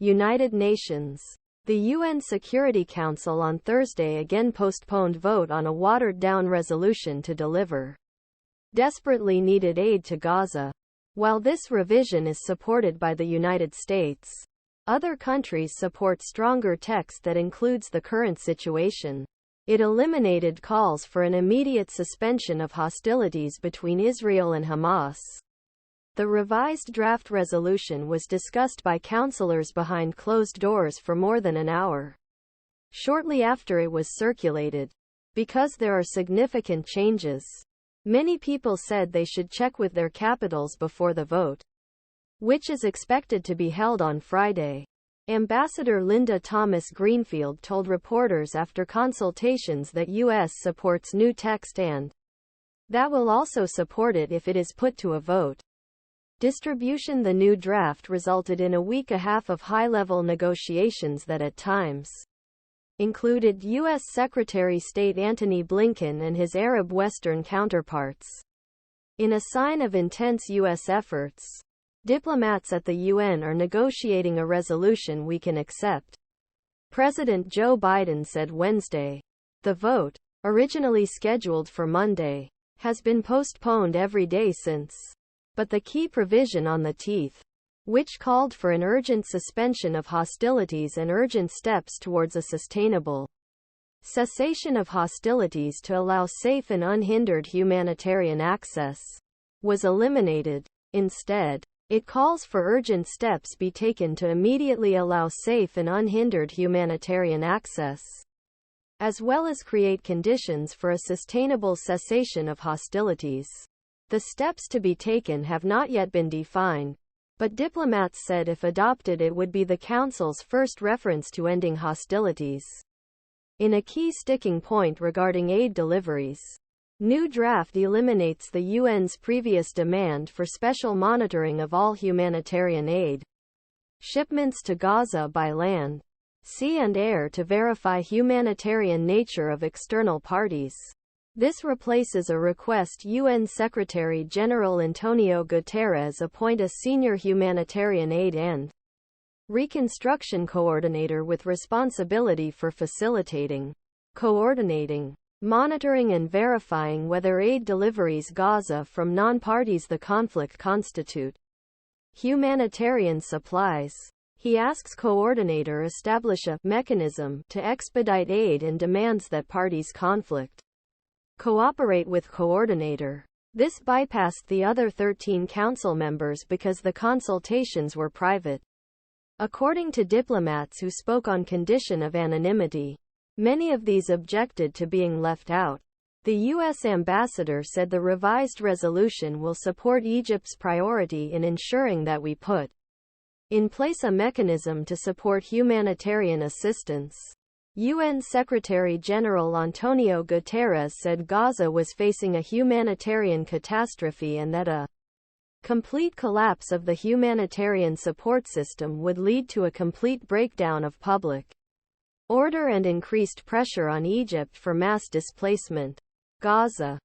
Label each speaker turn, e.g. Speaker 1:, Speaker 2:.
Speaker 1: United Nations. The UN Security Council on Thursday again postponed vote on a watered-down resolution to deliver desperately needed aid to Gaza. While this revision is supported by the United States, other countries support stronger text that includes the current situation. It eliminated calls for an immediate suspension of hostilities between Israel and Hamas. The revised draft resolution was discussed by councilors behind closed doors for more than an hour. Shortly after it was circulated, because there are significant changes, many people said they should check with their capitals before the vote, which is expected to be held on Friday. Ambassador Linda Thomas-Greenfield told reporters after consultations that U.S. supports new text and that will also support it if it is put to a vote. Distribution. The new draft resulted in a week and a half of high-level negotiations that at times included U.S. Secretary of State Antony Blinken and his Arab Western counterparts. In a sign of intense U.S. efforts, diplomats at the UN are negotiating a resolution we can accept. President Joe Biden said Wednesday. The vote, originally scheduled for Monday, has been postponed every day since. But the key provision on the teeth, which called for an urgent suspension of hostilities and urgent steps towards a sustainable cessation of hostilities to allow safe and unhindered humanitarian access, was eliminated. Instead, it calls for urgent steps be taken to immediately allow safe and unhindered humanitarian access, as well as create conditions for a sustainable cessation of hostilities. The steps to be taken have not yet been defined, but diplomats said if adopted it would be the Council's first reference to ending hostilities. In a key sticking point regarding aid deliveries, new draft eliminates the UN's previous demand for special monitoring of all humanitarian aid shipments to Gaza by land, sea and air to verify humanitarian nature of external parties. This replaces a request UN Secretary-General António Guterres appoint a senior humanitarian aid and reconstruction coordinator with responsibility for facilitating, coordinating, monitoring and verifying whether aid deliveries Gaza from non-parties the conflict constitute humanitarian supplies. He asks coordinator establish a mechanism to expedite aid and demands that parties conflict cooperate with coordinator. This bypassed the other 13 council members because the consultations were private. According to diplomats who spoke on condition of anonymity, many of these objected to being left out. The U.S. ambassador said the revised resolution will support Egypt's priority in ensuring that we put in place a mechanism to support humanitarian assistance. UN Secretary-General António Guterres said Gaza was facing a humanitarian catastrophe and that a complete collapse of the humanitarian support system would lead to a complete breakdown of public order and increased pressure on Egypt for mass displacement. Gaza.